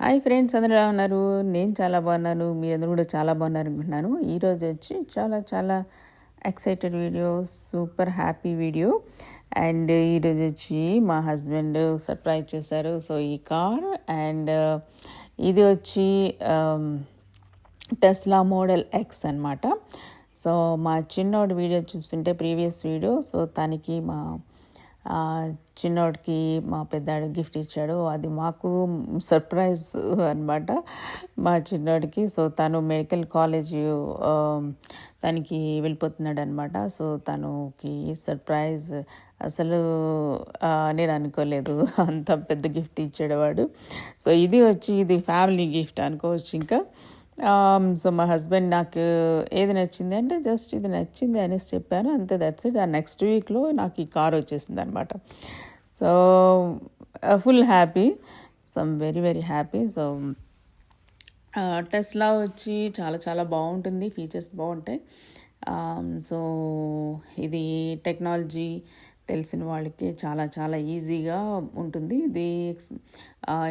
Hi friends, అందరూ ఎలా ఉన్నారు? నేను చాలా బాగున్నాను. మీ అందరూ కూడా చాలా బాగున్నారు అనుకుంటున్నాను. ఈరోజు వచ్చి చాలా చాలా excited video, super happy video. And ఈరోజు వచ్చి మా హస్బెండ్ సర్ప్రైజ్ చేశారు. సో ఈ కార్ అండ్ ఇది వచ్చి టెస్లా మోడల్ ఎక్స్ అనమాట. సో మా చిన్నోడు వీడియో చూస్తుంటే ప్రీవియస్ వీడియో, సో తనకి మా చిన్నోడికి మా పెద్దాడు గిఫ్ట్ ఇచ్చాడు. అది మాకు సర్ప్రైజ్ అనమాట మా చిన్నోడికి. సో తను మెడికల్ కాలేజ్ తనకి వెళ్ళిపోతున్నాడు అనమాట. సో తనకి సర్ప్రైజ్ అసలు నేను అనుకోలేదు అంత పెద్ద గిఫ్ట్ ఇచ్చాడు వాడు. సో ఇది ఫ్యామిలీ గిఫ్ట్ అనుకోవచ్చు. ఇంకా సో మా హస్బెండ్ నాకు ఏది నచ్చింది అంటే జస్ట్ ఇది నచ్చింది అనేసి చెప్పాను, అంతే, దట్స్ ఇట్. ఆ నెక్స్ట్ వీక్లో నాకు ఈ కార్ వచ్చేసింది అనమాట. So full happy. So I'm very very happy. So Tesla వచ్చి చాలా చాలా బాగుంటుంది, ఫీచర్స్ బాగుంటాయి. సో ఇది టెక్నాలజీ తెలిసిన వాళ్ళకి చాలా చాలా ఈజీగా ఉంటుంది. ఇది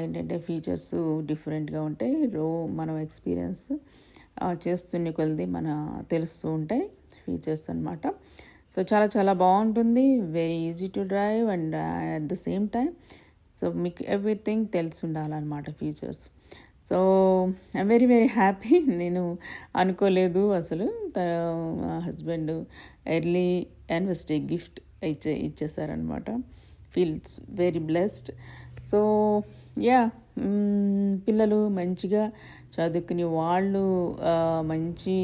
ఏంటంటే ఫీచర్స్ డిఫరెంట్గా ఉంటాయి. మనం ఎక్స్పీరియన్స్ చేస్తున్న కొలది తెలుస్తూ ఉంటాయి ఫీచర్స్ అనమాట. సో చాలా చాలా బాగుంటుంది, very easy to drive and at the same time so మీకు ఎవ్రీథింగ్ తెలిసి ఉండాలన్నమాట features. So I'm very very happy. నేను అనుకోలేదు అసలు. మా హస్బెండ్ ఎర్లీ యానివర్సరీ గిఫ్ట్ ఇచ్చేసారనమాట. Feels very blessed. So yeah, పిల్లలు మంచిగా చదువుకుని వాళ్ళు మంచి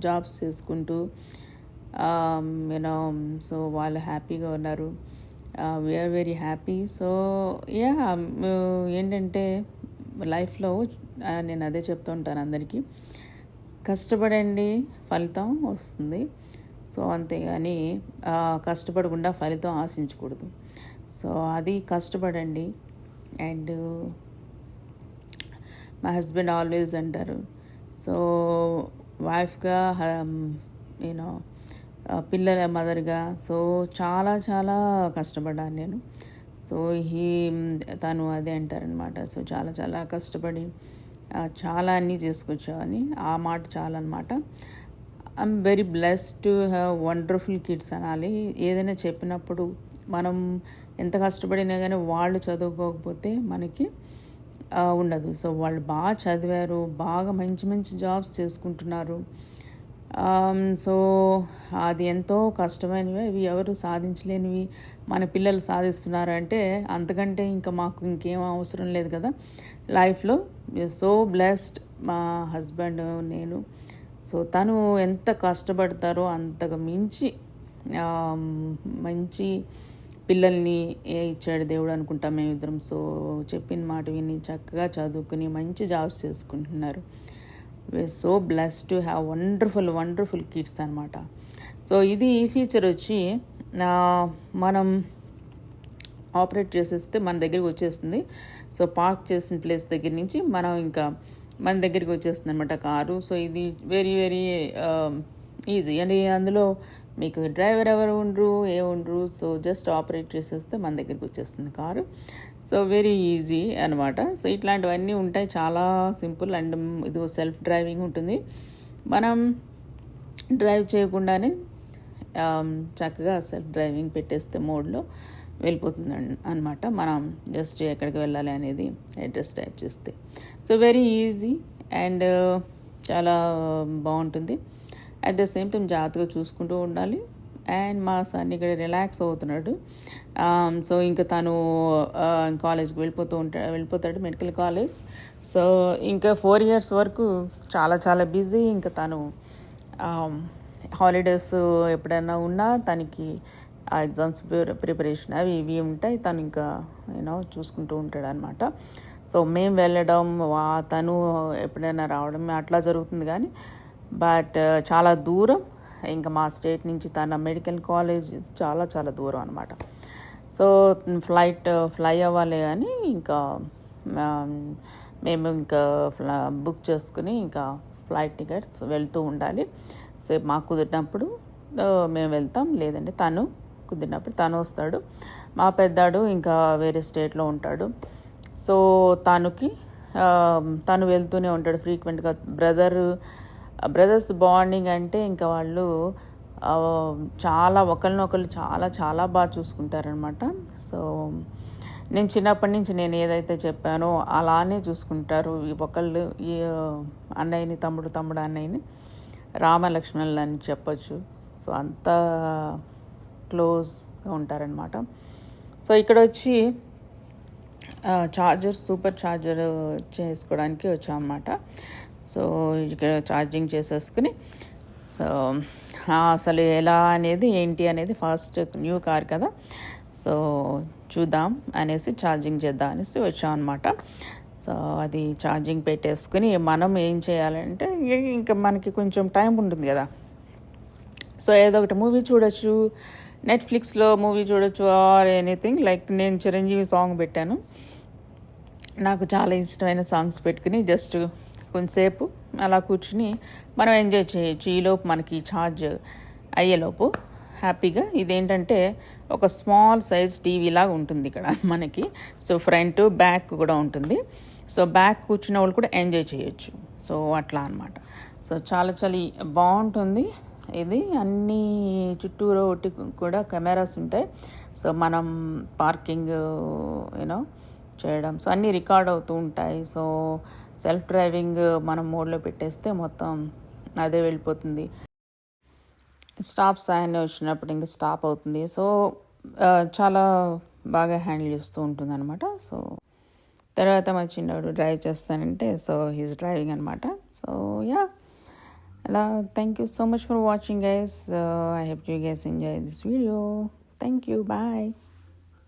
జాబ్స్ చేసుకుంటూ యూనో సో వాళ్ళు హ్యాపీగా ఉన్నారు. We're very happy. So yeah, ఏంటంటే లైఫ్లో నేను అదే చెప్తూ ఉంటాను అందరికీ, కష్టపడండి, ఫలితం వస్తుంది. సో అంతేగాని కష్టపడకుండా ఫలితం ఆశించకూడదు. సో అది కష్టపడండి. అండ్ మా హస్బెండ్ ఆల్వేస్ అంటారు, సో వైఫ్గా నేను పిల్లల మదర్గా సో చాలా చాలా కష్టపడ్డాను నేను. సో తను అదే అంటారనమాట, సో చాలా చాలా కష్టపడి చాలా అన్నీ చేసుకొచ్చావని. ఆ మాట చాలా అనమాట. I'm very blessed to have wonderful kids అనాలి. ఏదైనా చెప్పినప్పుడు మనం ఎంత కష్టపడినా కానీ వాళ్ళు చదువుకోకపోతే మనకి ఉండదు. సో వాళ్ళు బాగా చదివారు, బాగా మంచి మంచి జాబ్స్ చేసుకుంటున్నారు. సో అది ఎంతో కష్టమైనవి, అవి ఎవరు సాధించలేనివి మన పిల్లలు సాధిస్తున్నారు అంటే అంతకంటే ఇంకా మాకు ఇంకేం అవసరం లేదు కదా లైఫ్లో. సో బ్లెస్డ్ మా హస్బెండ్, నేను. సో తను ఎంత కష్టపడతారో అంతగా మించి మంచి పిల్లల్ని ఇచ్చాడు దేవుడు అనుకుంటాం మేమిద్దరం. సో చెప్పిన మాట విని చక్కగా చదువుకుని మంచి జాబ్స్ చేసుకుంటున్నారు. We're so blessed to have wonderful wonderful kids అనమాట. సో ఇది ఫీచర్ వచ్చి మనం ఆపరేట్ చేసేస్తే మన దగ్గరికి వచ్చేస్తుంది. సో పార్క్ చేసిన ప్లేస్ దగ్గర నుంచి మనం ఇంకా మన దగ్గరికి వచ్చేస్తుంది అనమాట కారు. సో ఇది వెరీ వెరీ ఈజీ. అండ్ అందులో మీకు డ్రైవర్ ఎవరు ఉండరు. సో జస్ట్ ఆపరేట్ చేసేస్తే మన దగ్గరికి వచ్చేస్తుంది కారు. సో వెరీ ఈజీ అనమాట. సో ఇట్లాంటివన్నీ ఉంటాయి, చాలా సింపుల్. అండ్ ఇది సెల్ఫ్ డ్రైవింగ్ ఉంటుంది. మనం డ్రైవ్ చేయకుండానే చక్కగా సెల్ఫ్ డ్రైవింగ్ పెట్టేస్తే మోడ్లో వెళ్ళిపోతుంది అనమాట. మనం జస్ట్ ఎక్కడికి వెళ్ళాలి అనేది అడ్రస్ టైప్ చేస్తే. సో వెరీ ఈజీ అండ్ చాలా బాగుంటుంది. అట్ ద సేమ్ టైం జాగ్రత్తగా చూసుకుంటూ ఉండాలి. అండ్ మా సన్ ఇక్కడ రిలాక్స్ అవుతున్నాడు. సో ఇంకా తను కాలేజ్కి వెళ్ళిపోతాడు మెడికల్ కాలేజ్. సో ఇంకా 4 years వరకు చాలా చాలా బిజీ. ఇంకా తను హాలిడేస్ ఎప్పుడైనా ఉన్నా తనకి ఎగ్జామ్స్ ప్రిపరేషన్ అవి ఇవి ఉంటాయి, తను ఇంకా చూసుకుంటూ ఉంటాడు అనమాట. సో మేము వెళ్ళడం, తను ఎప్పుడైనా రావడం అట్లా జరుగుతుంది. కానీ బట్ చాలా దూరం, ఇంకా మా స్టేట్ నుంచి తన మెడికల్ కాలేజ్ చాలా చాలా దూరం అనమాట. సో ఫ్లై అవ్వాలి అని ఇంకా మేము ఇంకా బుక్ చేసుకుని ఇంకా ఫ్లైట్ టికెట్స్ వెళ్తూ ఉండాలి. సో మాకు కుదిరినప్పుడు మేము వెళ్తాం, లేదంటే తను కుదిరినప్పుడు తను వస్తాడు. మా పెద్దాడు ఇంకా వేరే స్టేట్లో ఉంటాడు. సో తను వెళ్తూనే ఉంటాడు ఫ్రీక్వెంట్గా. బ్రదర్స్ బాండింగ్ అంటే ఇంకా వాళ్ళు చాలా ఒకరినొకరు చాలా చాలా బాగా చూసుకుంటారనమాట. సో నేను చిన్నప్పటి నుంచి నేను ఏదైతే చెప్పానో అలానే చూసుకుంటారు ఒకళ్ళు. ఈ అన్నయ్యని తమ్ముడు అన్నయ్యని రామలక్ష్మణులు అని చెప్పచ్చు. సో అంత క్లోజ్గా ఉంటారనమాట. సో ఇక్కడ వచ్చి సూపర్ ఛార్జర్ చేసుకోవడానికి వచ్చామన్నమాట. సో ఇక్కడ ఛార్జింగ్ చేసేసుకుని సో అసలు ఎలా అనేది ఏంటి అనేది ఫస్ట్ న్యూ కార్ కదా, సో చూద్దాం అనేసి ఛార్జింగ్ చేద్దాం అనేసి వచ్చామన్నమాట. సో అది ఛార్జింగ్ పెట్టేసుకుని మనం ఏం చేయాలంటే ఇంకా మనకి కొంచెం టైం ఉంటుంది కదా, సో ఏదో ఒకటి మూవీ చూడొచ్చు, నెట్ఫ్లిక్స్లో మూవీ చూడొచ్చు ఆర్ ఎనీథింగ్. లైక్ నేను చిరంజీవి సాంగ్ పెట్టాను, నాకు చాలా ఇష్టమైన సాంగ్స్ పెట్టుకుని జస్ట్ కొంతసేపు అలా కూర్చుని మనం ఎంజాయ్ చేయొచ్చు. ఈలోపు మనకి ఛార్జ్ అయ్యేలోపు హ్యాపీగా. ఇదేంటంటే ఒక స్మాల్ సైజ్ టీవీ లాగా ఉంటుంది ఇక్కడ మనకి. సో ఫ్రంట్ బ్యాక్ కూడా ఉంటుంది. సో బ్యాక్ కూర్చున్న వాళ్ళు కూడా ఎంజాయ్ చేయొచ్చు. సో అట్లా అనమాట. సో చాలా చాలా బాగుంటుంది ఇది. అన్ని చుట్టూరు ఒకటి కూడా కెమెరాస్ ఉంటాయి. సో మనం పార్కింగ్ చేయడం, సో అన్నీ రికార్డ్ అవుతూ ఉంటాయి. సో సెల్ఫ్ డ్రైవింగ్ మనం మోడ్లో పెట్టేస్తే మొత్తం అదే వెళ్ళిపోతుంది. స్టాప్స్ ఆయన వచ్చినప్పుడు ఇంకా స్టాప్ అవుతుంది. సో చాలా బాగా హ్యాండిల్ చేస్తూ ఉంటుంది అనమాట. సో తర్వాత మా చిన్నవాడు డ్రైవ్ చేస్తానంటే సో హీస్ డ్రైవింగ్ అనమాట. సో యా అలా. Thank you so much for watching guys. I hope you guys enjoy this video. Thank you. Bye.